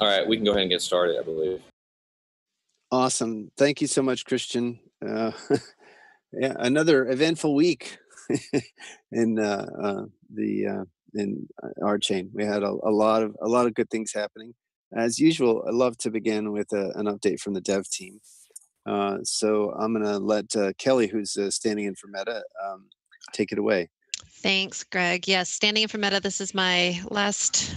All right, we can go ahead and get started, I believe. Awesome. Thank you so much, Christian. Yeah, another eventful week in RChain. We had a lot of good things happening. As usual, I love to begin with an update from the dev team. So I'm going to let Kelly, who's standing in for Meta, take it away. Thanks, Greg. Yes, standing in for Meta. This is my last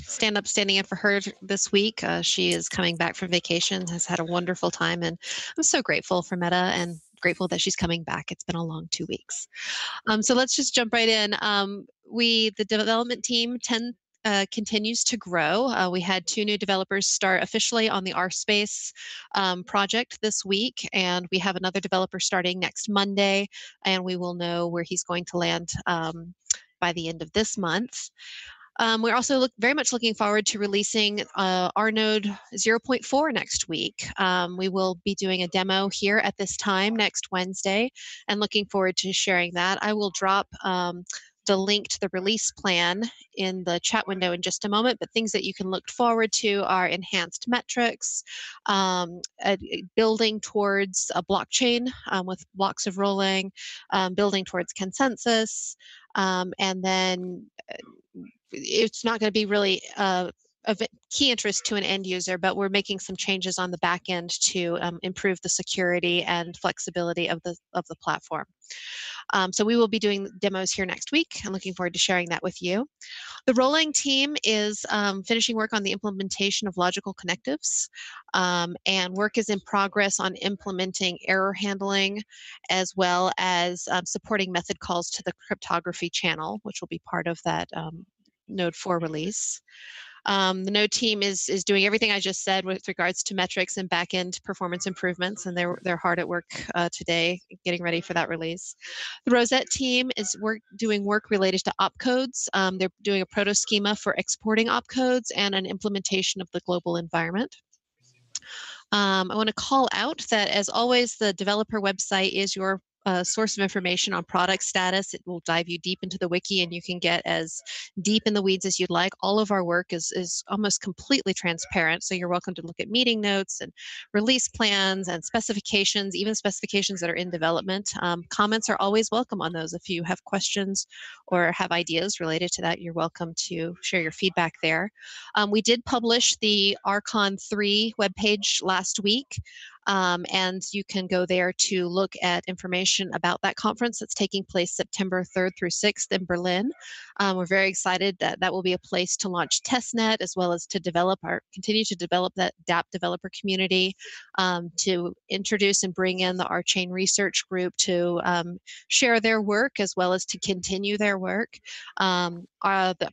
standing in for her this week. She is coming back from vacation, has had a wonderful time, and I'm so grateful for Meta and grateful that she's coming back. It's been a long 2 weeks. So let's just jump right in. The development team, continues to grow. We had 2 new developers start officially on the RSpace project this week, and we have another developer starting next Monday, and we will know where he's going to land by the end of this month. We're also very much looking forward to releasing our node 0.4 next week. We will be doing a demo here at this time next Wednesday and looking forward to sharing that. I will drop the link to the release plan in the chat window in just a moment, but things that you can look forward to are enhanced metrics, building towards a blockchain with blocks of rolling, building towards consensus, and then it's not going to be really of key interest to an end user, but we're making some changes on the back end to improve the security and flexibility of the platform. So we will be doing demos here next week. I'm looking forward to sharing that with you. The rolling team is finishing work on the implementation of logical connectives, and work is in progress on implementing error handling, as well as supporting method calls to the cryptography channel, which will be part of that Node 4 release. The Node team is doing everything I just said with regards to metrics and back-end performance improvements, and they're hard at work today getting ready for that release. The Rosette team is doing work related to opcodes. They're doing a proto schema for exporting opcodes and an implementation of the global environment. I want to call out that, as always, the developer website is your source of information on product status. It will dive you deep into the wiki, and you can get as deep in the weeds as you'd like. All of our work is almost completely transparent, so you're welcome to look at meeting notes and release plans and specifications, even specifications that are in development. Comments are always welcome on those. If you have questions or have ideas related to that, you're welcome to share your feedback there. We did publish the RCon 3 webpage last week. And you can go there to look at information about that conference that's taking place September 3rd through 6th in Berlin. We're very excited that that will be a place to launch testnet, as well as to continue to develop that dApp developer community, to introduce and bring in the RChain research group to share their work, as well as to continue their work. The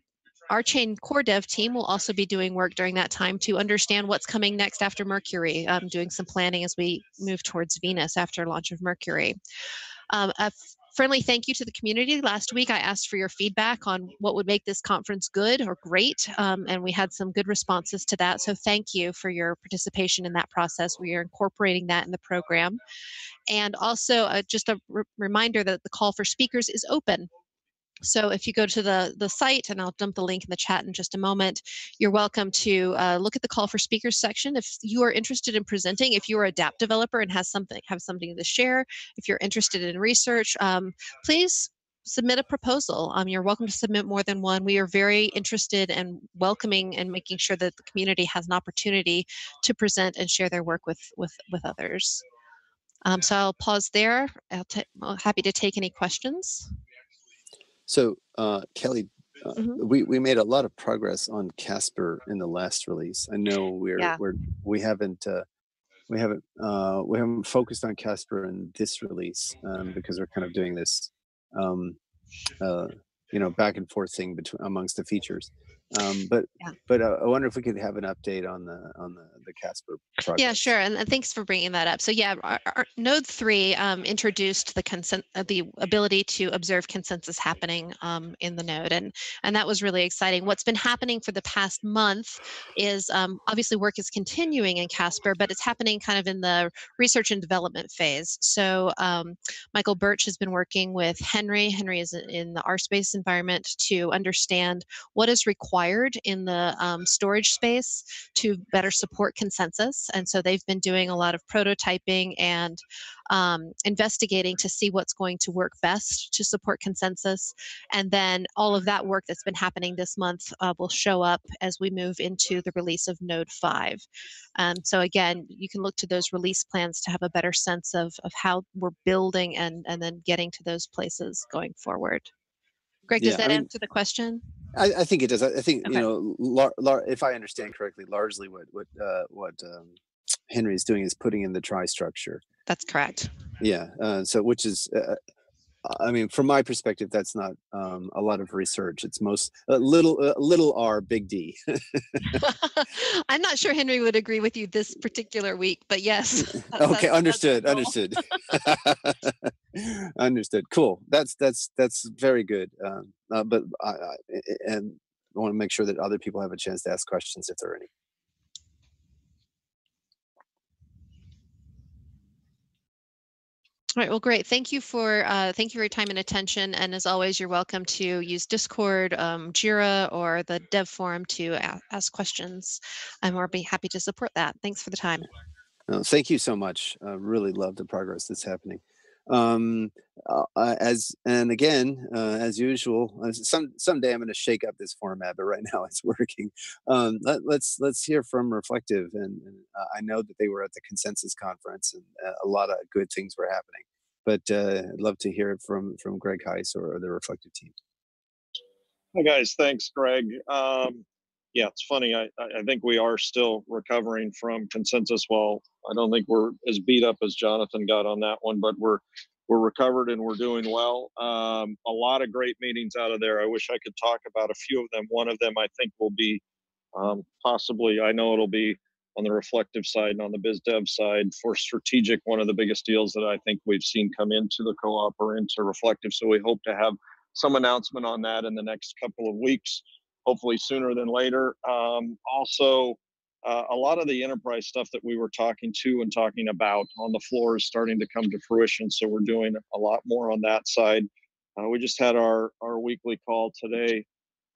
RChain core dev team will also be doing work during that time to understand what's coming next after Mercury, doing some planning as we move towards Venus after launch of Mercury. A friendly thank you to the community. Last week, I asked for your feedback on what would make this conference good or great, and we had some good responses to that. So thank you for your participation in that process. We are incorporating that in the program. And also, just a reminder that the call for speakers is open. So if you go to the site, and I'll dump the link in the chat in just a moment, you're welcome to look at the call for speakers section. If you are interested in presenting, if you are a dApp developer and have something to share, if you're interested in research, please submit a proposal. You're welcome to submit more than one. We are very interested in welcoming and making sure that the community has an opportunity to present and share their work with others. So I'll pause there. I'm happy to take any questions. So, Kelly, we made a lot of progress on Casper in the last release. I know we haven't focused on Casper in this release because we're kind of doing this, back and forth thing amongst the features. But I wonder if we could have an update on the Casper progress. Yeah, sure. And thanks for bringing that up. So yeah, our Node 3 introduced the ability to observe consensus happening in the node, and that was really exciting. What's been happening for the past month is obviously work is continuing in Casper, but it's happening kind of in the research and development phase. So Michael Birch has been working with Henry. Henry is in the RSpace environment to understand what is required in the storage space to better support consensus. And so they've been doing a lot of prototyping and investigating to see what's going to work best to support consensus. And then all of that work that's been happening this month will show up as we move into the release of Node 5. So again, you can look to those release plans to have a better sense of how we're building and then getting to those places going forward. Greg, does that answer the question? I think it does. I think, okay. If I understand correctly, largely what Henry is doing is putting in the try structure. That's correct. Yeah. So which is, I mean, from my perspective, that's not a lot of research. It's little r, big D. I'm not sure Henry would agree with you this particular week, but yes. Okay, understood. Understood. Cool. That's very good. But I want to make sure that other people have a chance to ask questions if there are any. All right. Well, great. Thank you for your time and attention. And as always, you're welcome to use Discord, Jira, or the Dev Forum to ask questions. I'll be happy to support that. Thanks for the time. Thank you so much. Really love the progress that's happening. As usual, someday I'm going to shake up this format, but right now it's working. Let's hear from Reflective, and I know that they were at the Consensus Conference, and a lot of good things were happening. But I'd love to hear it from Greg Heuss or the Reflective team. Hi guys, thanks, Greg. Yeah, it's funny. I think we are still recovering from Consensus. Well, I don't think we're as beat up as Jonathan got on that one, but we're recovered and we're doing well. A lot of great meetings out of there. I wish I could talk about a few of them. One of them I think will be possibly, I know it'll be on the Reflective side and on the biz dev side for strategic, one of the biggest deals that I think we've seen come into the co-op or into Reflective. So we hope to have some announcement on that in the next couple of weeks, hopefully sooner than later. Also, a lot of the enterprise stuff that we were talking about on the floor is starting to come to fruition. So we're doing a lot more on that side. We just had our weekly call today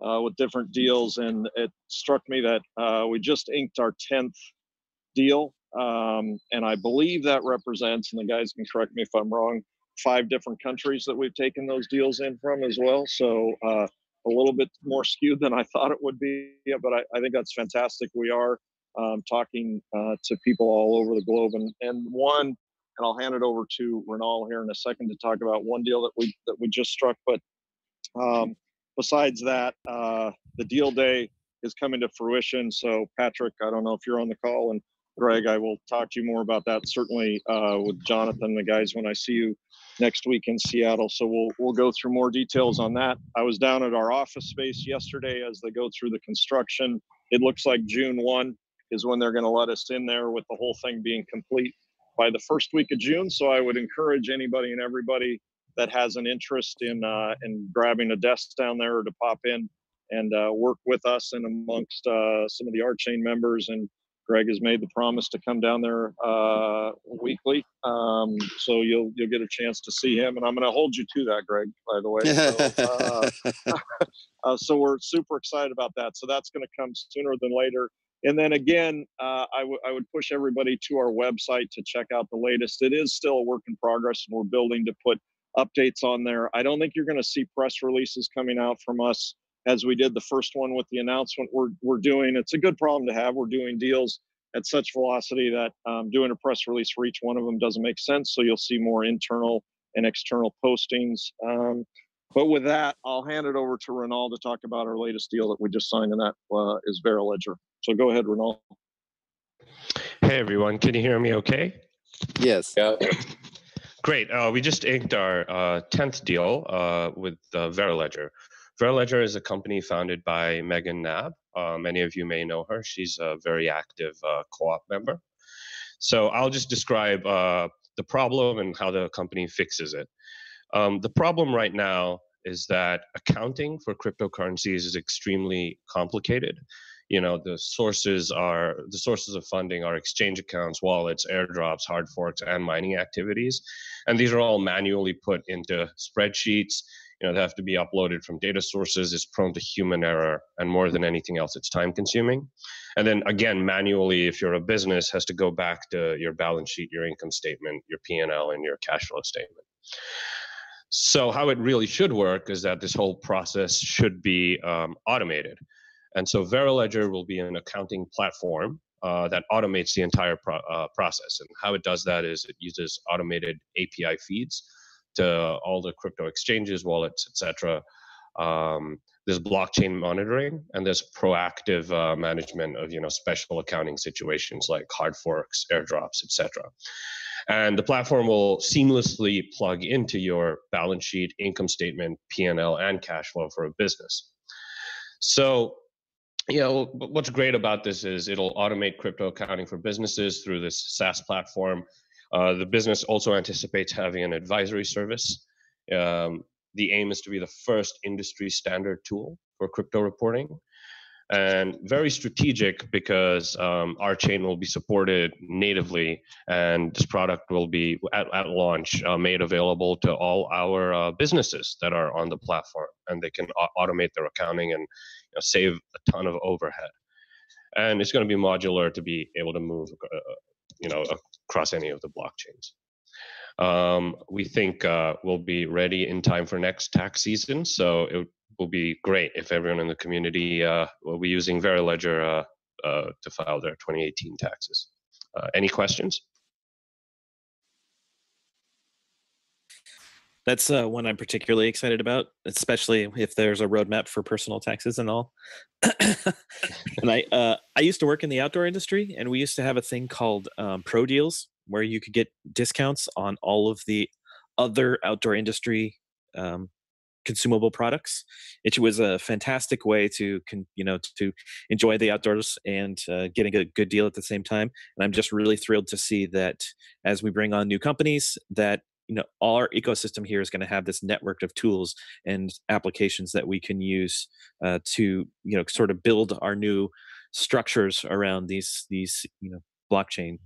with different deals, and it struck me that we just inked our 10th deal. And I believe that represents, and the guys can correct me if I'm wrong, 5 different countries that we've taken those deals in from as well. So a little bit more skewed than I thought it would be, but I think that's fantastic. We are talking to people all over the globe, and I'll hand it over to Mrinal here in a second to talk about one deal that we just struck. But besides that, the deal day is coming to fruition. So Patrick, I don't know if you're on the call, and Greg, I will talk to you more about that certainly with Jonathan, the guys, when I see you next week in Seattle. So we'll go through more details on that. I was down at our office space yesterday as they go through the construction. It looks like June 1 is when they're going to let us in there, with the whole thing being complete by the first week of June. So I would encourage anybody and everybody that has an interest in grabbing a desk down there, or to pop in and work with us and amongst some of the RChain members. And Greg has made the promise to come down there weekly, so you'll get a chance to see him. And I'm going to hold you to that, Greg, by the way. So we're super excited about that. So that's going to come sooner than later. And then again, I would push everybody to our website to check out the latest. It is still a work in progress, and we're building to put updates on there. I don't think you're going to see press releases coming out from us as we did the first one with the announcement we're doing. It's a good problem to have. We're doing deals at such velocity that doing a press release for each one of them doesn't make sense. So you'll see more internal and external postings. But with that, I'll hand it over to Mrinal to talk about our latest deal that we just signed, and that is VeriLedger. So go ahead, Mrinal. Hey, everyone. Can you hear me okay? Yes. Yeah. Great. We just inked our 10th deal with VeriLedger. VeriLedger is a company founded by Megan Nabb. Many of you may know her. She's a very active co-op member. So I'll just describe the problem and how the company fixes it. The problem right now is that accounting for cryptocurrencies is extremely complicated. You know, the sources of funding are exchange accounts, wallets, airdrops, hard forks, and mining activities. And these are all manually put into spreadsheets. You know, they have to be uploaded from data sources. It's prone to human error, and more than anything else, it's time consuming. And then again, manually, if you're a business, has to go back to your balance sheet, your income statement, your P&L, and your cash flow statement. So how it really should work is that this whole process should be automated. And so Veriledger will be an accounting platform that automates the entire process. And how it does that is it uses automated API feeds to all the crypto exchanges, wallets, etc. There's blockchain monitoring, and there's proactive management of special accounting situations like hard forks, airdrops, etc. And the platform will seamlessly plug into your balance sheet, income statement, P&L, and cash flow for a business. So, what's great about this is it'll automate crypto accounting for businesses through this SaaS platform. The business also anticipates having an advisory service. The aim is to be the first industry standard tool for crypto reporting. And very strategic because RChain will be supported natively, and this product will be at launch made available to all our businesses that are on the platform, and they can automate their accounting and save a ton of overhead. And it's going to be modular to be able to move across any of the blockchains. We think we'll be ready in time for next tax season, so it will be great if everyone in the community will be using Veriledger to file their 2018 taxes. Any questions? That's one I'm particularly excited about, especially if there's a roadmap for personal taxes and all. And I used to work in the outdoor industry, and we used to have a thing called Pro Deals, where you could get discounts on all of the other outdoor industry consumable products. It was a fantastic way to enjoy the outdoors and getting a good deal at the same time. And I'm just really thrilled to see that as we bring on new companies, that our ecosystem here is going to have this network of tools and applications that we can use to sort of build our new structures around these blockchain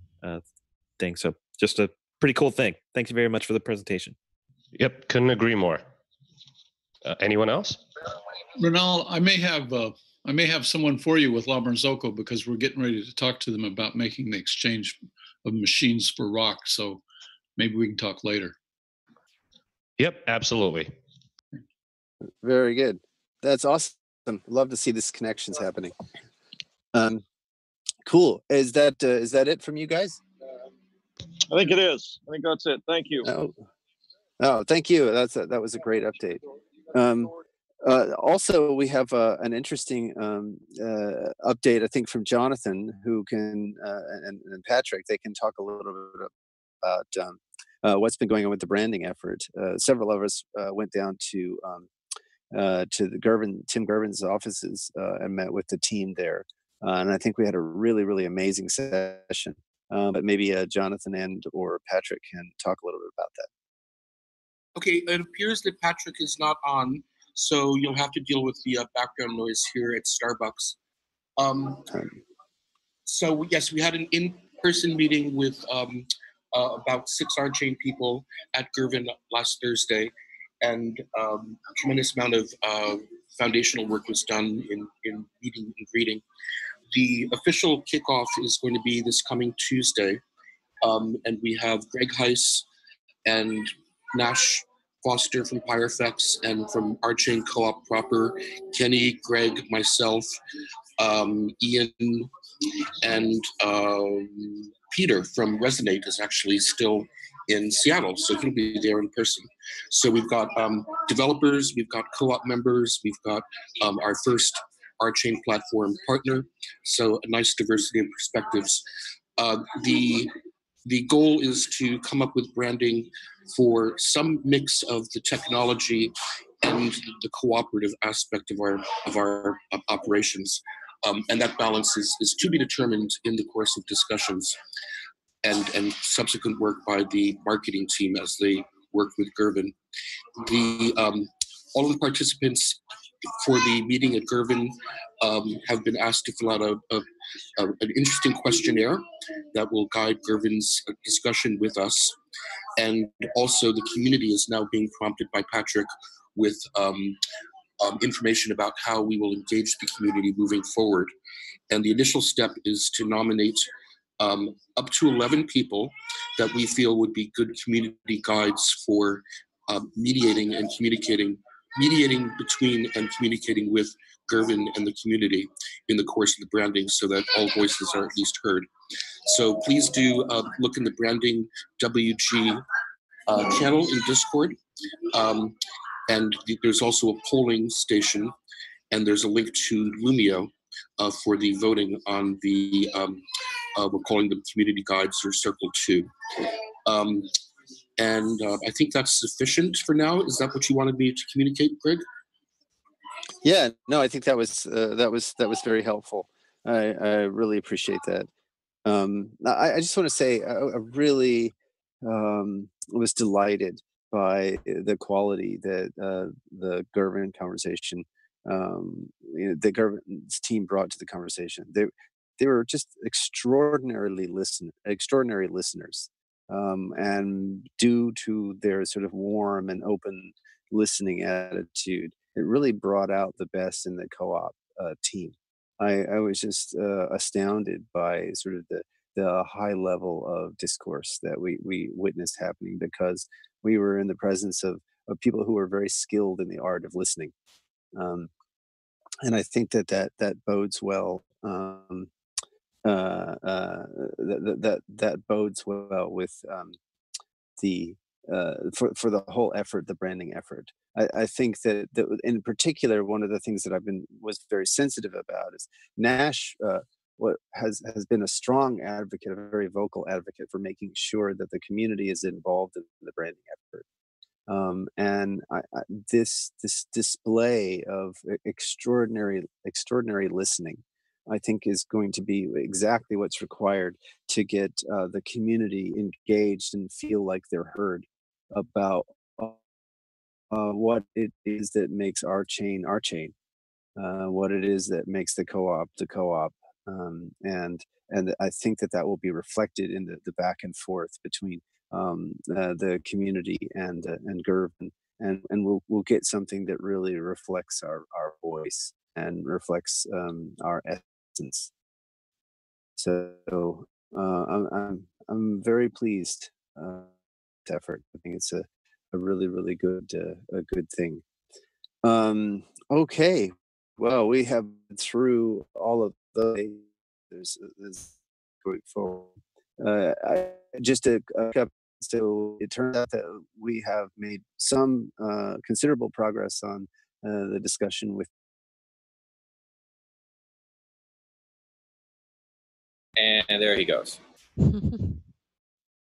things. So just a pretty cool thing. Thank you very much for the presentation. Yep, couldn't agree more. Anyone else? Mrinal, I may have someone for you with La Marzocco, because we're getting ready to talk to them about making the exchange of machines for rock. So maybe we can talk later. Yep, absolutely. Very good. That's awesome. Love to see these connections happening. Cool. Is that it from you guys? I think it is. I think that's it. Thank you. Oh, thank you. That was a great update. Also, we have an interesting update, I think, from Jonathan, who can and Patrick. They can talk a little bit about what's been going on with the branding effort. Several of us went down to the Tim Gervin's offices and met with the team there, and I think we had a really, really amazing session. But maybe Jonathan and or Patrick can talk a little bit about that. Okay, it appears that Patrick is not on, so you'll have to deal with the background noise here at Starbucks. So yes, we had an in-person meeting with about 6 RChain people at Gervin last Thursday, and a tremendous amount of foundational work was done in meeting and greeting. The official kickoff is going to be this coming Tuesday, and we have Greg Heuss and Nash Foster from Pyrefx and from RChain Co-op proper, Kenny, Greg, myself, Ian, and Peter from Resonate is actually still in Seattle, so he'll be there in person. So we've got developers, we've got co-op members, we've got our first RChain platform partner, so a nice diversity of perspectives. The goal is to come up with branding for some mix of the technology and the cooperative aspect of our operations. And that balance is to be determined in the course of discussions and subsequent work by the marketing team as they work with Gervin. All of the participants for the meeting at Gervin have been asked to fill out an interesting questionnaire that will guide Gervin's discussion with us. And also the community is now being prompted by Patrick with information about how we will engage the community moving forward. And the initial step is to nominate up to 11 people that we feel would be good community guides for mediating between and communicating with Gervin and the community in the course of the branding so that all voices are at least heard. So please do look in the branding WG channel in Discord. And there's also a polling station, and there's a link to Lumio for the voting on the, we're calling them community guides or Circle 2. And I think that's sufficient for now. Is that what you wanted me to communicate, Greg? Yeah, no, I think that was very helpful. I really appreciate that. I just want to say I really was delighted by the quality that the Gervin conversation, the Gervin's team brought to the conversation. They were just extraordinary listeners, and due to their sort of warm and open listening attitude, it really brought out the best in the co-op team. I was just astounded by sort of the high level of discourse that we witnessed happening, because we were in the presence of people who were very skilled in the art of listening. And I think that bodes well. That bodes well with for the whole effort, the branding effort. I think that in particular, one of the things that was very sensitive about is Nash. What has been a strong advocate, a very vocal advocate for making sure that the community is involved in the branding effort. And this display of extraordinary listening, I think, is going to be exactly what's required to get the community engaged and feel like they're heard about what it is that makes RChain, what it is that makes the co-op the co-op. And I think that will be reflected in the back and forth between the community and Gervin, and we'll get something that really reflects our voice and reflects our essence. So I'm very pleased with the effort. I think it's a really good thing. Okay, well, we have been through all of the there's going forward. So it turns out that we have made some considerable progress on the discussion with. And there he goes.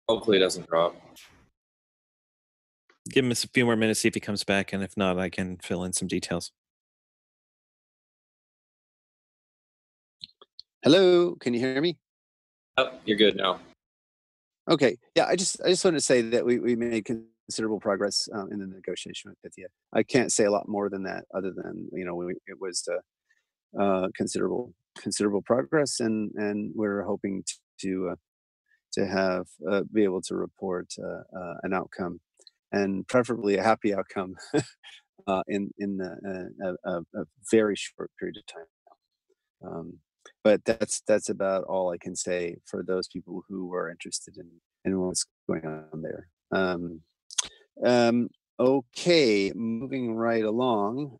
Hopefully it doesn't drop. Give him a few more minutes, see if he comes back, and if not, I can fill in some details. Hello, can you hear me? Oh, you're good now. Okay, yeah, I just wanted to say that we made considerable progress in the negotiation with Pythia. I can't say a lot more than that, other than it was considerable progress, and we're hoping to have be able to report an outcome, and preferably a happy outcome in a very short period of time. But that's about all I can say for those people who are interested in what's going on there. Okay, moving right along.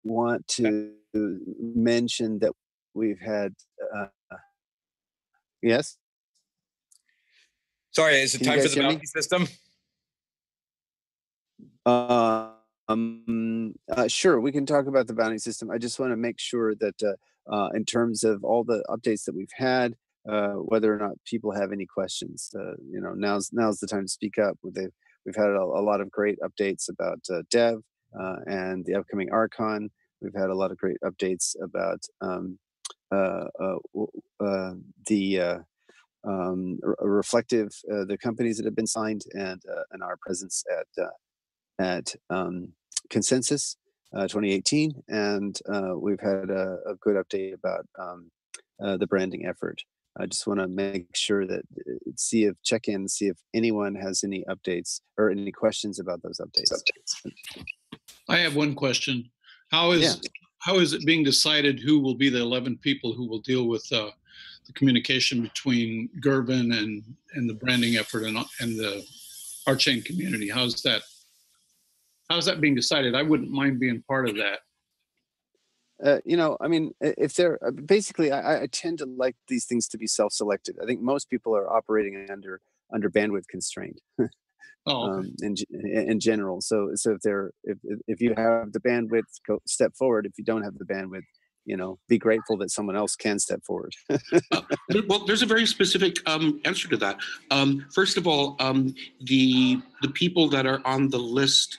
Want to mention that we've had. Yes. Sorry, is it time for the bounty system? Sure, we can talk about the bounty system. I just want to make sure that in terms of all the updates that we've had, whether or not people have any questions, now's the time to speak up. We've had a lot of great updates about Dev and the upcoming Archon. we've had a lot of great updates about reflective the companies that have been signed and our presence at Consensus 2018, and we've had a good update about the branding effort. I just want to make sure that check in, see if anyone has any updates or any questions about those updates. I have one question. How is it being decided who will be the 11 people who will deal with the communication between Gervin and the branding effort and the RChain community? How's that being decided? I wouldn't mind being part of that. I mean, if they're basically, I tend to like these things to be self-selected. I think most people are operating under bandwidth constraint. Okay. In general. So if you have the bandwidth, step forward. If you don't have the bandwidth, be grateful that someone else can step forward. Well, there's a very specific answer to that. First of all, the people that are on the list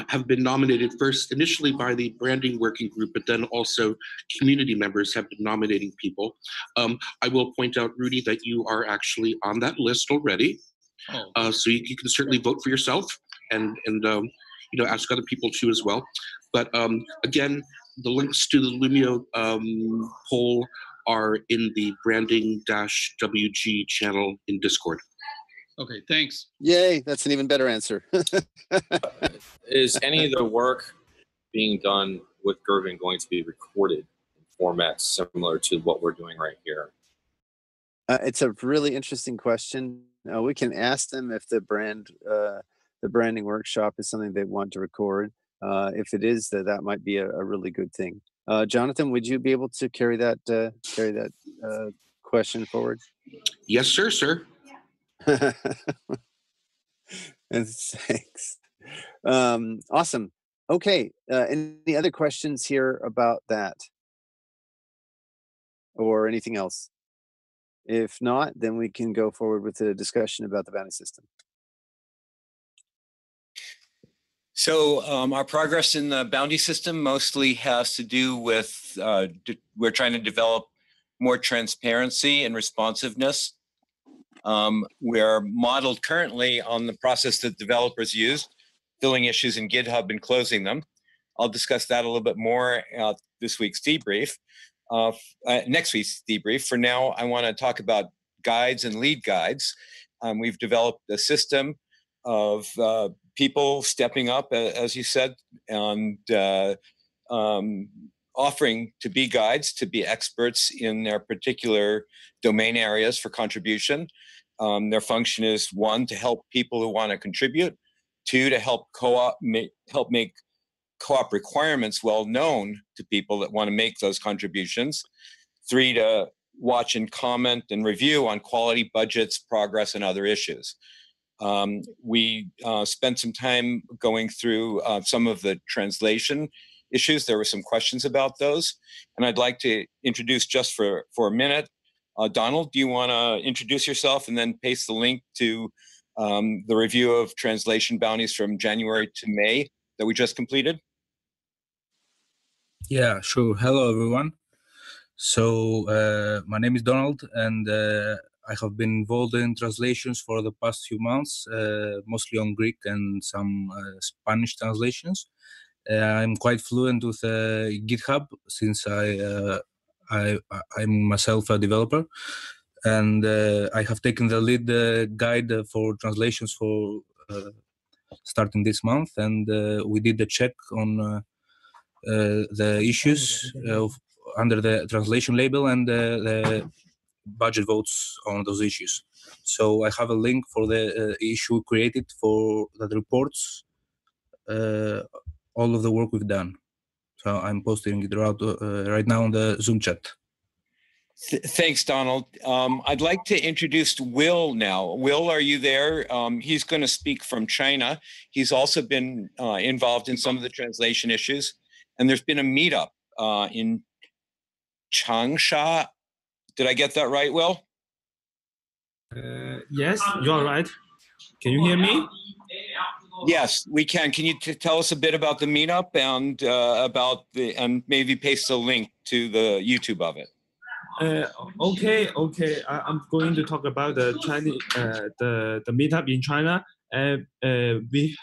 have been nominated first initially by the branding working group, but then also community members have been nominating people. I will point out, Rudy, that you are actually on that list already. So you can certainly vote for yourself and ask other people too as well. But again, the links to the Lumio poll are in the branding-WG channel in Discord. Okay, thanks. Yay, that's an even better answer. Is any of the work being done with Gervin going to be recorded in formats similar to what we're doing right here? It's a really interesting question. We can ask them if the branding workshop is something they want to record. If it is, that might be a really good thing. Jonathan, would you be able to carry that question forward? Yes, sir. And thanks. Awesome. Okay. Any other questions here about that, or anything else? If not, then we can go forward with the discussion about the bounty system. So our progress in the bounty system mostly has to do with we're trying to develop more transparency and responsiveness. We're modeled currently on the process that developers used, filling issues in GitHub and closing them. I'll discuss that a little bit more at this week's debrief. Next week's debrief. For now, I want to talk about guides and lead guides. We've developed a system of people stepping up, as you said, and offering to be guides, to be experts in their particular domain areas for contribution. Their function is 1, to help people who want to contribute, 2, to help make co-op requirements well known to people that want to make those contributions, 3, to watch and comment and review on quality, budgets, progress, and other issues. We spent some time going through some of the translation issues. There were some questions about those, and I'd like to introduce, just for a minute, Donald, do you want to introduce yourself and then paste the link to the review of translation bounties from January to May that we just completed? Yeah, sure. Hello, everyone. So my name is Donald, and I have been involved in translations for the past few months, mostly on Greek and some Spanish translations. I'm quite fluent with GitHub since I'm myself a developer, and I have taken the lead guide for translations for starting this month, and we did a check on the issues under the translation label and the budget votes on those issues. So I have a link for the issue created for that reports all of the work we've done. So I'm posting it right now on the Zoom chat. Thanks, Donald. I'd like to introduce Will now. Will, are you there? He's going to speak from China. He's also been involved in some of the translation issues. And there's been a meetup in Changsha. Did I get that right, Will? Yes, you are right. Can you hear me? Yes, we can. Can you tell us a bit about the meetup and and maybe paste a link to the YouTube of it? Okay. I'm going to talk about the Chinese the meetup in China. We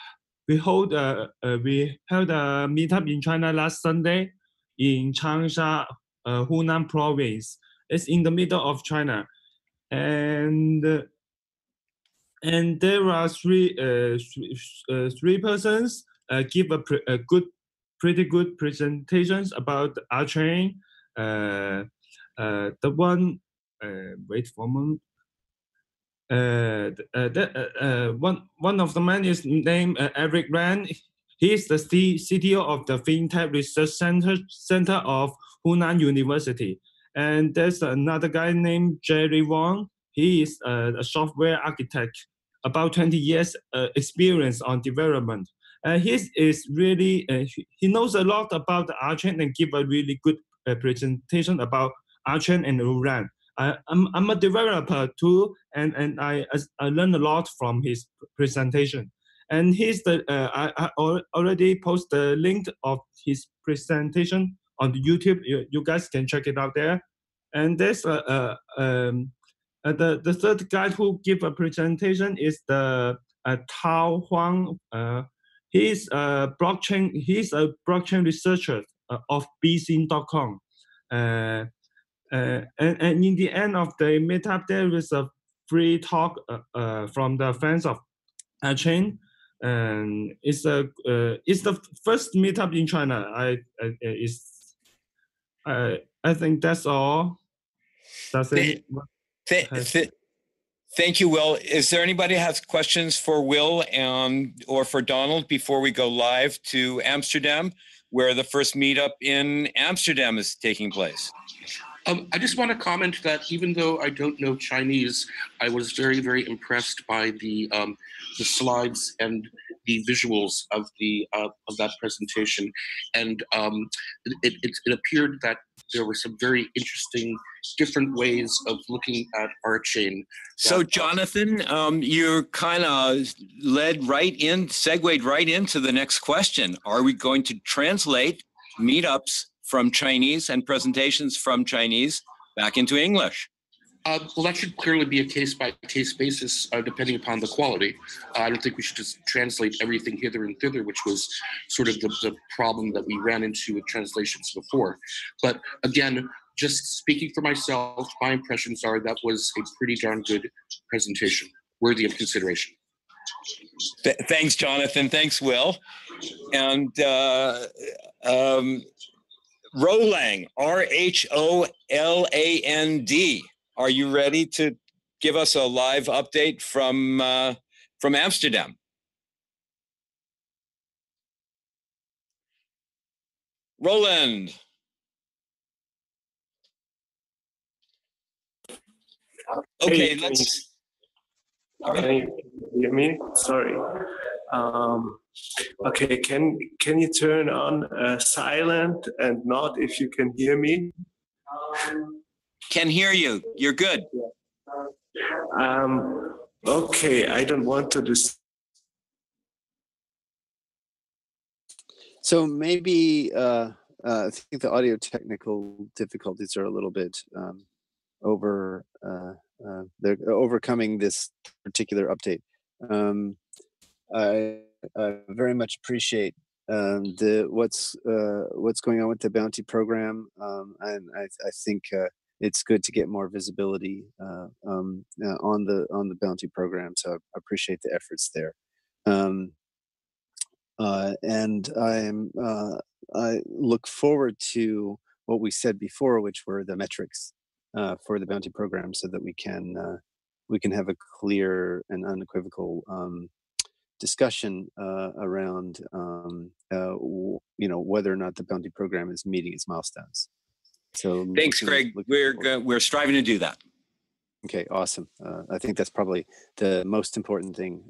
held a meetup in China last Sunday in Changsha, Hunan province. It's in the middle of China, and there are three persons give pretty good presentations about RChain. The one, wait for a moment. One of the men is named Eric Ran. He is the CTO of the FinTech Research Center of Hunan University. And there's another guy named Jerry Wang. He is a software architect, about 20 years experience on development. He is really, he knows a lot about the RChain and give a really good presentation about RChain and Uran. I'm a developer too, and I learned a lot from his presentation. And I already posted the link of his presentation on the YouTube. You guys can check it out there. And there's the third guy who give a presentation is the Tao Huang. He's a blockchain researcher of bsyn.com. And in the end of the meetup, there is a free talk from the fans of RChain, and it's the first meetup in China. I think that's all. Thank you, Will. Is there anybody who has questions for Will or for Donald before we go live to Amsterdam, where the first meetup in Amsterdam is taking place? I just want to comment that even though I don't know Chinese, I was very, very impressed by the slides and the visuals of that presentation, and it appeared that there were some very interesting, different ways of looking at RChain. So, Jonathan, you're kind of segued right into the next question. Are we going to translate meetups from Chinese and presentations from Chinese back into English? Well, that should clearly be a case-by-case basis, depending upon the quality. I don't think we should just translate everything hither and thither, which was sort of the problem that we ran into with translations before. But again, just speaking for myself, my impressions are that was a pretty darn good presentation, worthy of consideration. Thanks, Jonathan. Thanks, Will. And Roland, RHOLAND. Are you ready to give us a live update from Amsterdam? Roland. Okay, let's. Can you hear me? Sorry. Okay, can you turn on silent and not if you can hear me? Can hear you. You're good. Okay, I don't want to So maybe I think the audio technical difficulties are a little bit they're overcoming this particular update. I very much appreciate what's going on with the bounty program, and I think it's good to get more visibility on the bounty program. So I appreciate the efforts there, and I look forward to what we said before, which were the metrics for the bounty program, so that we can have a clear and unequivocal discussion around whether or not the bounty program is meeting its milestones. So thanks, Greg. We're striving to do that. Okay, awesome. I think that's probably the most important thing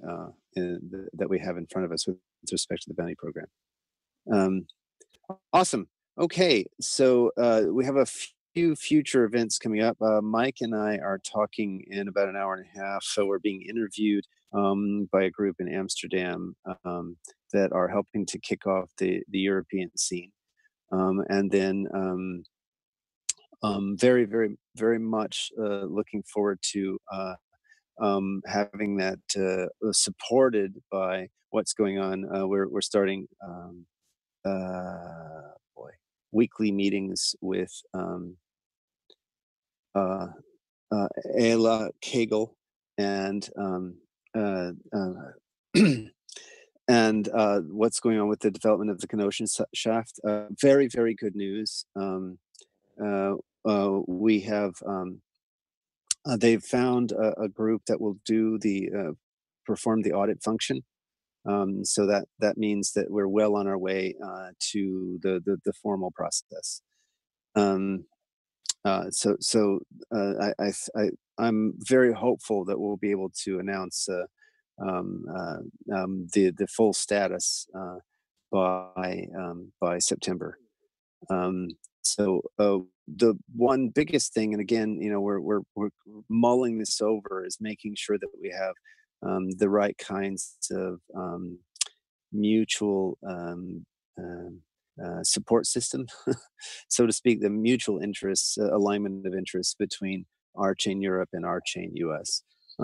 that we have in front of us with respect to the bounty program. Awesome. Okay, so we have a few future events coming up. Mike and I are talking in about an hour and a half. So we're being interviewed by a group in Amsterdam that are helping to kick off the European scene. And then very, very, very much looking forward to having that supported by what's going on. We're starting weekly meetings with Ayla Kegel and and what's going on with the development of the Canossian shaft. Very, very good news. We have they've found a group that will do perform the audit function. So that means that we're well on our way to the formal process. I'm very hopeful that we'll be able to announce the full status by September. The one biggest thing, and again, we're mulling this over, is making sure that we have the right kinds of mutual support system, so to speak, the mutual interests, alignment of interests between RChain Europe and RChain US.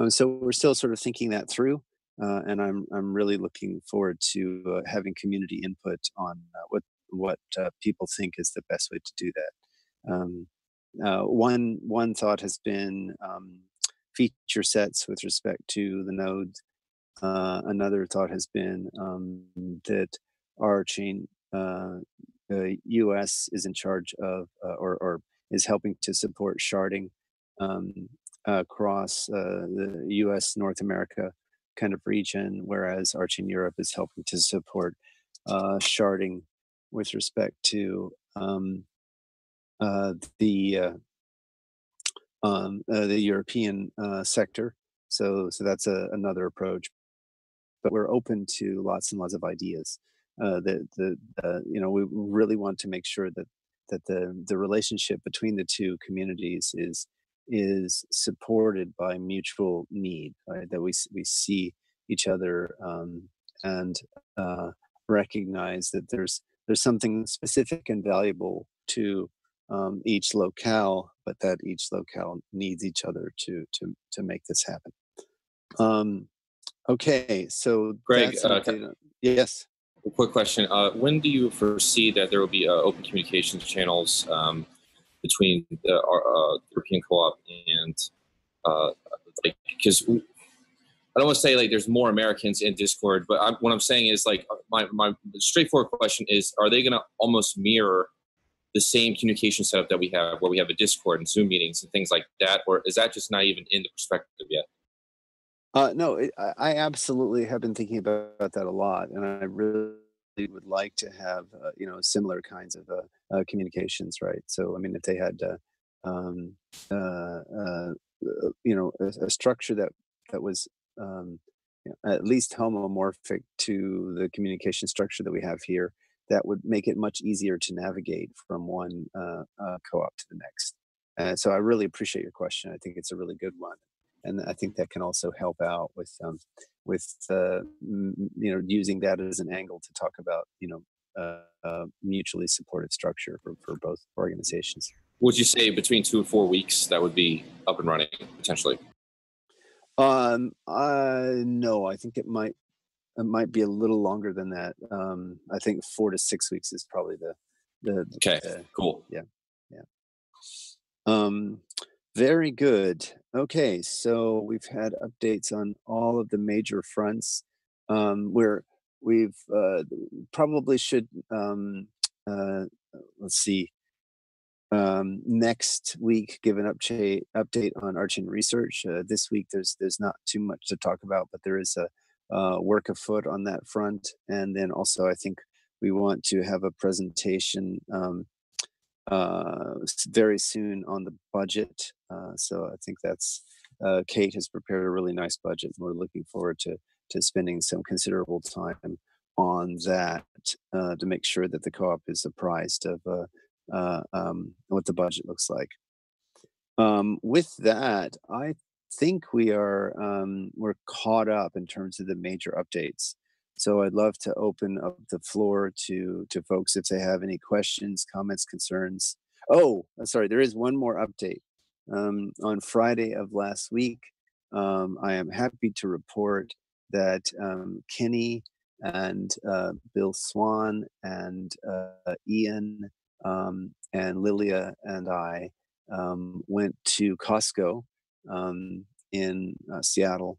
So we're still sort of thinking that through, and I'm really looking forward to having community input on what people think is the best way to do that. One thought has been feature sets with respect to the nodes. Another thought has been that RChain US is in charge of or is helping to support sharding across the US North America kind of region, whereas RChain Europe is helping to support sharding with respect to the European sector. So that's another approach. But we're open to lots and lots of ideas. We really want to make sure that the relationship between the two communities is supported by mutual need, right? That we see each other and recognize that there's something specific and valuable to each locale, but that each locale needs each other to make this happen. Okay, so Greg, yes. A quick question. When do you foresee that there will be open communications channels between the European Co-op and because I don't want to say like there's more Americans in Discord, but what I'm saying is like my straightforward question is, are they going to almost mirror the same communication setup that we have, where we have a Discord and Zoom meetings and things like that, or is that just not even in the perspective yet? No, I absolutely have been thinking about that a lot, and I really would like to have similar kinds of communications, right? So I mean, if they had a structure that was at least homomorphic to the communication structure that we have here, that would make it much easier to navigate from one co-op to the next. So I really appreciate your question. I think it's a really good one. And I think that can also help out with using that as an angle to talk about mutually supportive structure for both organizations. Would you say between 2 and 4 weeks that would be up and running potentially? No, I think it might be a little longer than that. I think 4 to 6 weeks is probably the okay. Cool. Yeah. Very good. Okay, so we've had updates on all of the major fronts. We've probably should let's see. Next week, give an update on RChain research. This week, there's not too much to talk about, but there is a work afoot on that front, and then also I think we want to have a presentation very soon on the budget. So I think that's Kate has prepared a really nice budget, and we're looking forward to spending some considerable time on that to make sure that the co-op is apprised of what the budget looks like. With that, I think we're caught up in terms of the major updates. So I'd love to open up the floor to folks if they have any questions, comments, concerns. Oh, sorry, there is one more update. On Friday of last week, I am happy to report that Kenny and Bill Swan and Ian and Lilia and I went to Costco in Seattle,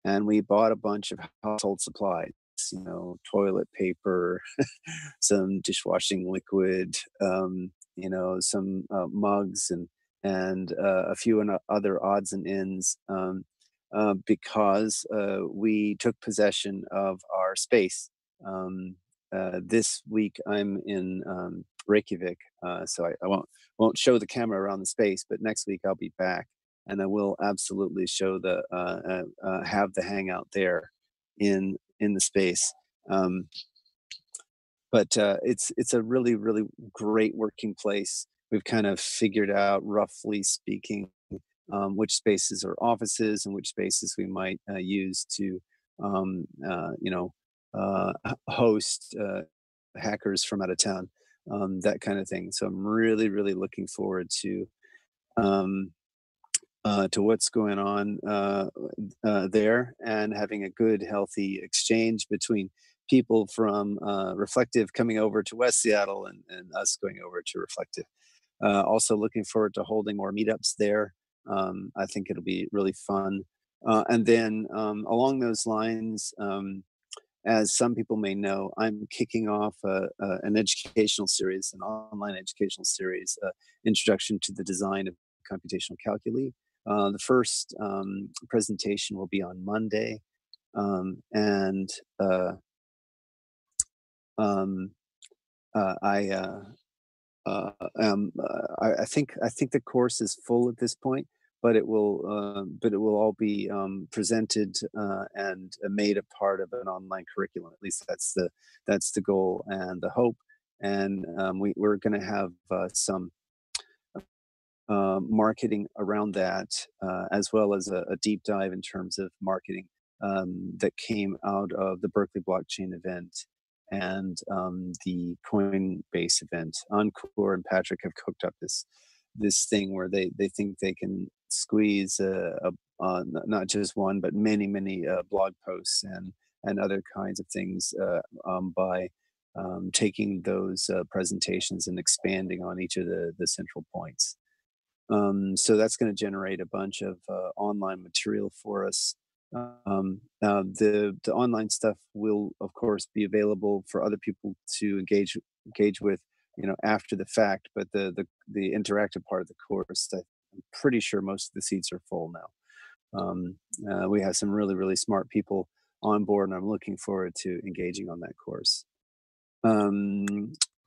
and we bought a bunch of household supplies, toilet paper, some dishwashing liquid, some mugs and a few other odds and ends, because we took possession of our space. This week I'm in Reykjavik, so I won't show the camera around the space, but next week I'll be back, and I will absolutely show have the hangout there in the space. But it's a really, really great working place. We've kind of figured out, roughly speaking, which spaces are offices and which spaces we might use to, host hackers from out of town, that kind of thing. So I'm really, really looking forward to what's going on there, and having a good, healthy exchange between people from Reflective coming over to West Seattle and us going over to Reflective. Also looking forward to holding more meetups there. I think it'll be really fun. And then along those lines, as some people may know, I'm kicking off an educational series, an online educational series, Introduction to the Design of Computational Calculi. The first presentation will be on Monday, and I think the course is full at this point, but it will all be presented and made a part of an online curriculum. At least that's the goal and the hope. And we're going to have some marketing around that, as well as a deep dive in terms of marketing that came out of the Berkeley blockchain event and the Coinbase event. Encore and Patrick have cooked up this thing where they think they can squeeze not just one but many blog posts and other kinds of things by taking those presentations and expanding on each of the central points. So that's going to generate a bunch of online material for us. The online stuff will, of course, be available for other people to engage with, after the fact. But the interactive part of the course, I'm pretty sure most of the seats are full now. We have some really, really smart people on board, and I'm looking forward to engaging on that course.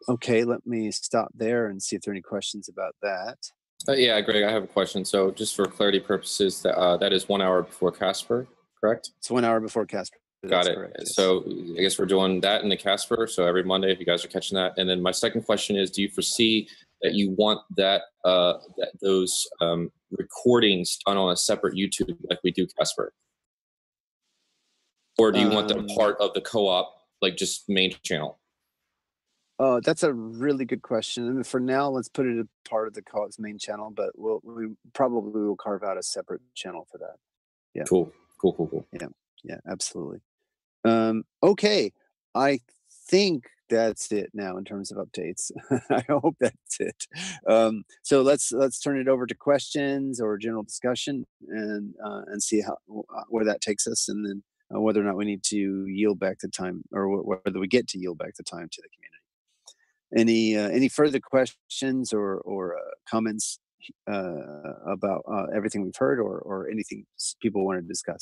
Okay, let me stop there and see if there are any questions about that. Yeah, Greg, I have a question. So just for clarity purposes, that is 1 hour before Casper, correct? It's 1 hour before Casper. Got it. Correct, yes. So I guess we're doing that in the Casper. So every Monday, if you guys are catching that. And then my second question is, do you foresee that you want those recordings done on a separate YouTube like we do Casper? Or do you want them part of the co-op, like just main channel? That's a really good question. And for now, let's put it as part of the co-op's main channel, but we probably will carve out a separate channel for that. Yeah. Cool. Yeah, absolutely. Okay, I think that's it now in terms of updates. I hope that's it. So let's turn it over to questions or general discussion and see where that takes us, and then whether or not we need to yield back the time, or whether we get to yield back the time to the community. Any further questions or comments about everything we've heard, or anything people want to discuss?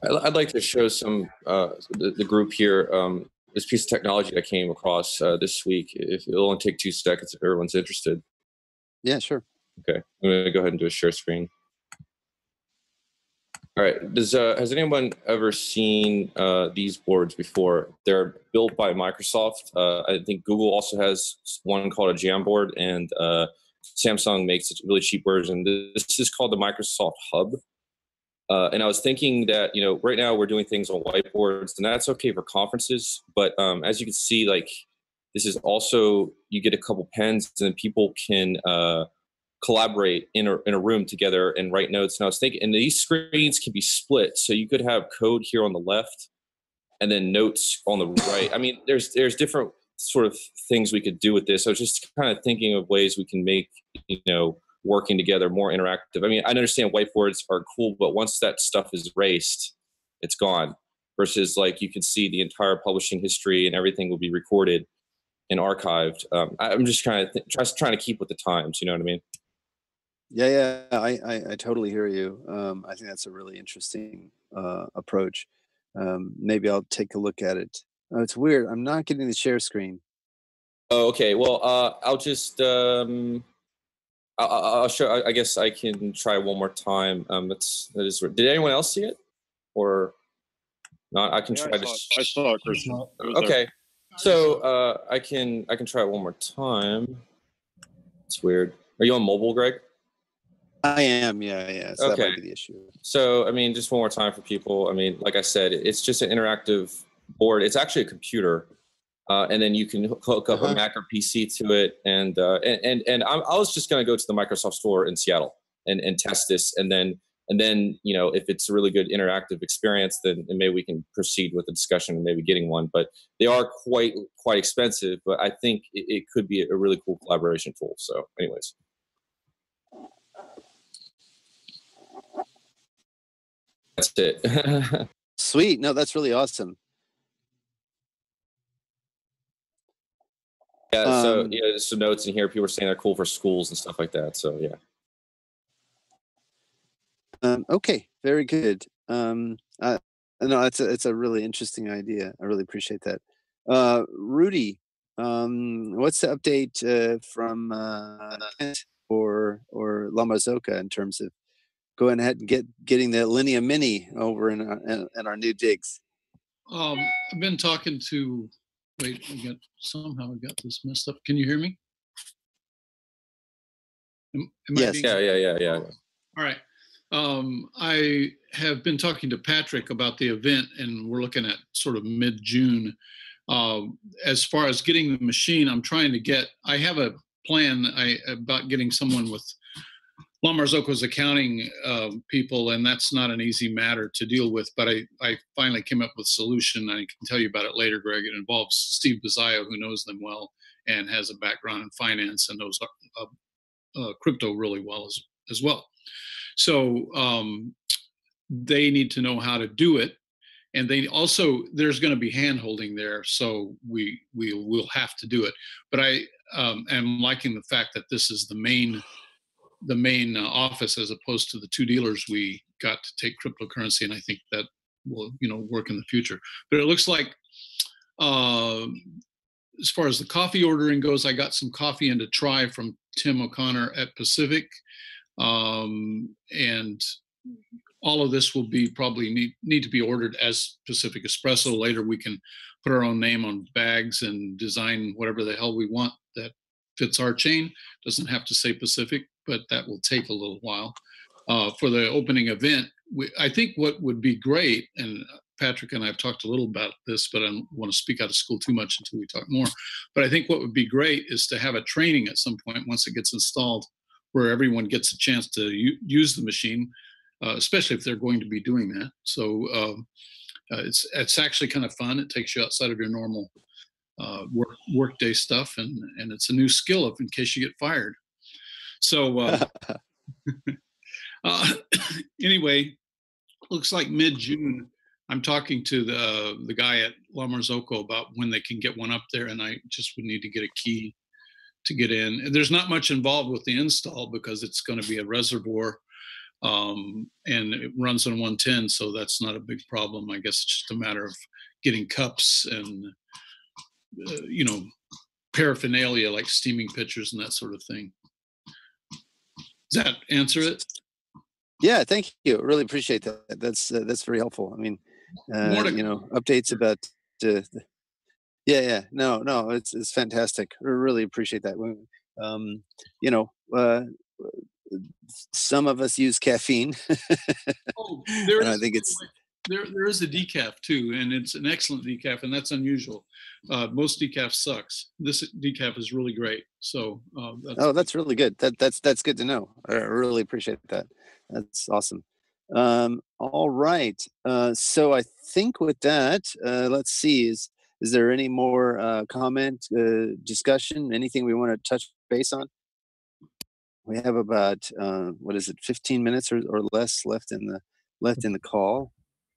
I'd like to show some the group here this piece of technology I came across this week. It'll only take 2 seconds if everyone's interested. Yeah, sure. Okay, I'm going to go ahead and do a share screen. All right. Has anyone ever seen these boards before? They're built by Microsoft. I think Google also has one called a Jamboard, and Samsung makes a really cheap version. This is called the Microsoft Hub. And I was thinking that, right now we're doing things on whiteboards, and that's okay for conferences. But as you can see, like, this is also, you get a couple pens, and then people can collaborate in a room together and write notes. And I was thinking, and these screens can be split, so you could have code here on the left and then notes on the right. I mean, there's different sort of things we could do with this. I was just kind of thinking of ways we can make, working together more interactive. I mean, I understand whiteboards are cool, but once that stuff is erased, it's gone. Versus, like, you can see the entire publishing history and everything will be recorded and archived. I'm just kind of trying to keep with the times. You know what I mean? Yeah, I totally hear you. I think that's a really interesting approach. Maybe I'll take a look at it. Oh, it's weird. I'm not getting the share screen. Oh, okay. Well, I'll just I'll show. I guess I can try one more time. That is. Did anyone else see it, or not? I can try. I saw it, Christian. Okay. So I can try it one more time. It's weird. Are you on mobile, Greg? I am. Yeah. So okay. That might be the issue. So I mean, just one more time for people. I mean, like I said, it's just an interactive board. It's actually a computer. And then you can hook up a Mac or PC to it, and I was just going to go to the Microsoft Store in Seattle and test this, and then if it's a really good interactive experience, then maybe we can proceed with the discussion and maybe getting one. But they are quite expensive, but I think it could be a really cool collaboration tool. So, anyways. That's it. Sweet. No, that's really awesome. Yeah, so there's some notes in here. People are saying they're cool for schools and stuff like that. So yeah. Okay, very good. No, it's a really interesting idea. I really appreciate that. Rudy, what's the update from Kent or La Marzocca in terms of going ahead and getting the Linea Mini over in our new digs? I've been talking to. Wait, somehow I got this messed up. Can you hear me? Yes. Yeah. All right. I have been talking to Patrick about the event, and we're looking at sort of mid-June. As far as getting the machine, I have a plan about getting someone with La Marzocco's accounting people, and that's not an easy matter to deal with, but I finally came up with a solution. I can tell you about it later, Greg. It involves Steve Bazzaio, who knows them well and has a background in finance and knows crypto really well as well. So they need to know how to do it. And there's going to be hand-holding there, so we will have to do it. But I am liking the fact that this is the main office as opposed to the two dealers we got to take cryptocurrency, and I think that will work in the future. But it looks like as far as the coffee ordering goes, I got some coffee in to try from Tim O'Connor at Pacific, and all of this will be probably need to be ordered as Pacific Espresso. Later we can put our own name on bags and design whatever the hell we want that fits RChain. Doesn't have to say Pacific, but that will take a little while. For the opening event, I think what would be great, and Patrick and I have talked a little about this, but I don't want to speak out of school too much until we talk more. But I think what would be great is to have a training at some point once it gets installed, where everyone gets a chance to use the machine, especially if they're going to be doing that. So it's actually kind of fun. It takes you outside of your normal workday stuff, and it's a new skill in case you get fired. So anyway, looks like mid-June. I'm talking to the guy at La Marzocco about when they can get one up there, and I just would need to get a key to get in. And there's not much involved with the install because it's going to be a reservoir, and it runs on 110, so that's not a big problem. I guess it's just a matter of getting cups and paraphernalia like steaming pitchers and that sort of thing. Does that answer it? Yeah, thank you. Really appreciate that. That's very helpful. I mean, updates about no, it's fantastic. I really appreciate that. You know, some of us use caffeine, Oh, and I think it's there is a decaf too, and it's an excellent decaf, and that's unusual. Most decaf sucks. This decaf is really great. So that's really good. That's good to know. I really appreciate that. That's awesome. All right. So I think with that, let's see. Is there any more comment, discussion, anything we want to touch base on? We have about 15 minutes or less left in the call.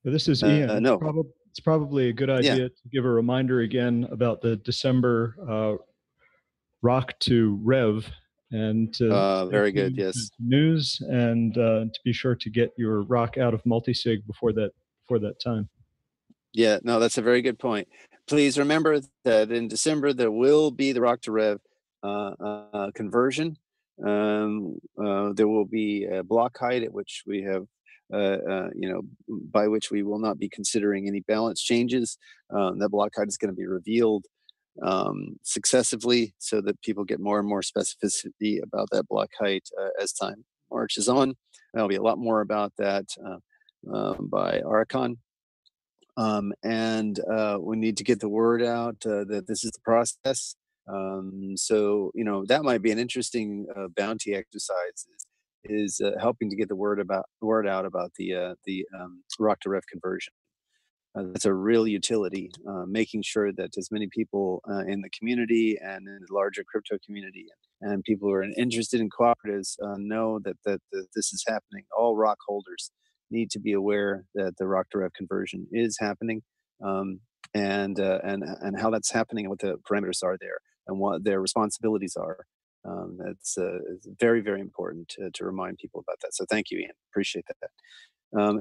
This is Ian. No. It's probably a good idea to give a reminder again about the December Rock to Rev, and very good. Yes. News, and to be sure to get your rock out of multisig before that time. Yeah, no, that's a very good point. Please remember that in December there will be the Rock to Rev conversion. There will be a block height at which we have, by which we will not be considering any balance changes. That block height is going to be revealed successively so that people get more and more specificity about that block height as time marches on. There'll be a lot more about that by Archon. And we need to get the word out that this is the process. So that might be an interesting bounty exercise. Is helping to get the word out about the Rock to Rev conversion. That's a real utility. Making sure that as many people in the community and in the larger crypto community and people who are interested in cooperatives know that this is happening. All rock holders need to be aware that the Rock to Rev conversion is happening, and how that's happening and what the parameters are there and what their responsibilities are. That's very, very important to remind people about that. So thank you, Ian. Appreciate that.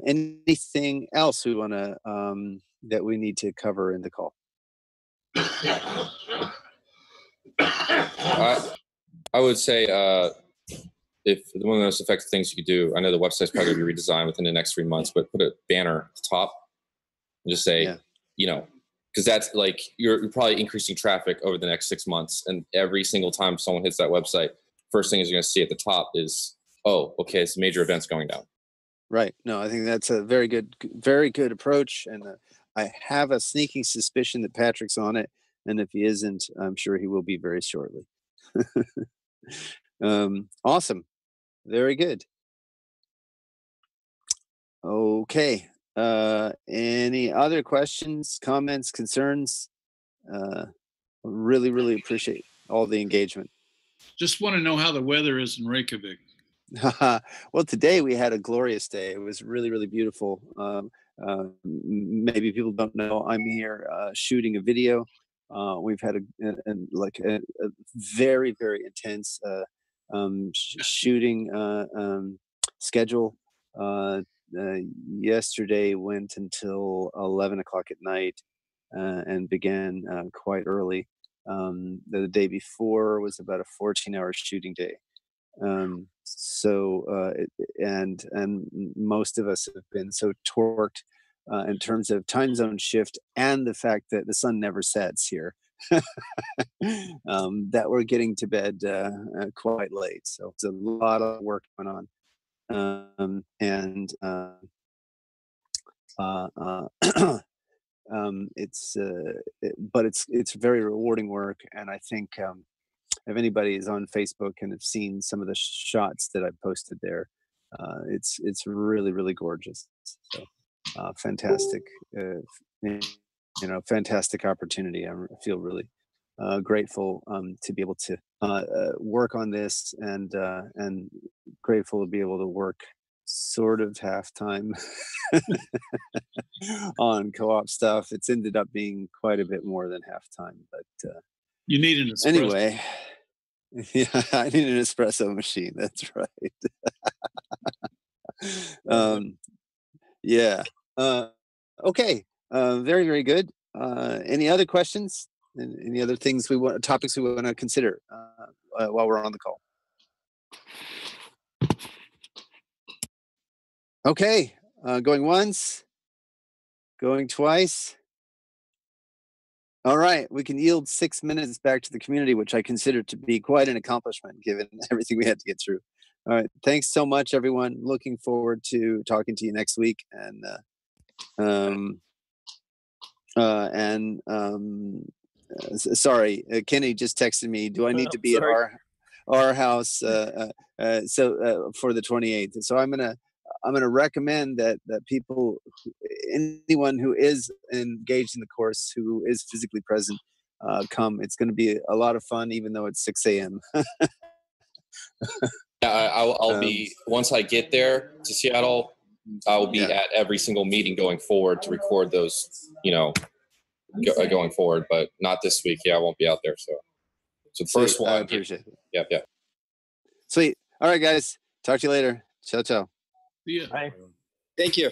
Anything else we want to that we need to cover in the call? I would say if one of the most effective things you could do, I know the website's probably going to be redesigned within the next 3 months, but put a banner at the top and just say, because that's like you're probably increasing traffic over the next 6 months, and every single time someone hits that website, first thing is you're going to see at the top is, oh, okay, it's major events going down. Right. No, I think that's a very good approach, and I have a sneaking suspicion that Patrick's on it, and if he isn't, I'm sure he will be very shortly. Awesome. Very good. Okay. Any other questions, comments, concerns? Really, really appreciate all the engagement. Just want to know how the weather is in Reykjavik. Well, today we had a glorious day. It was really, really beautiful. Maybe people don't know, I'm here shooting a video. We've had a very, very intense shooting schedule. Yesterday went until 11 o'clock at night and began quite early. The day before was about a 14-hour shooting day. And most of us have been so torqued in terms of time zone shift and the fact that the sun never sets here that we're getting to bed quite late. So it's a lot of work going on. It's very rewarding work, and I think if anybody is on Facebook and have seen some of the shots that I posted there, it's really, really gorgeous. So fantastic, fantastic opportunity. I feel really grateful to be able to work on this, and grateful to be able to work sort of half-time on co-op stuff. It's ended up being quite a bit more than half-time, but you need an espresso. Anyway. Yeah, I need an espresso machine. That's right. Yeah. Okay. Very, very good. Any other questions? Any other topics we want to consider while we're on the call? Okay, going once, going twice. All right, we can yield 6 minutes back to the community, which I consider to be quite an accomplishment given everything we had to get through. All right, thanks so much, everyone. Looking forward to talking to you next week. And sorry, Kenny just texted me. Do I need to be at our house for the 28th? So I'm gonna recommend that people, anyone who is engaged in the course, who is physically present, come. It's going to be a lot of fun, even though it's 6 a.m. Yeah, I'll be, once I get there to Seattle, I will be at every single meeting going forward to record those, going forward, but not this week. Yeah, I won't be out there. So the first one. I appreciate it. Yep. Sweet. All right, guys. Talk to you later. Ciao, ciao. Yeah. Bye. Thank you.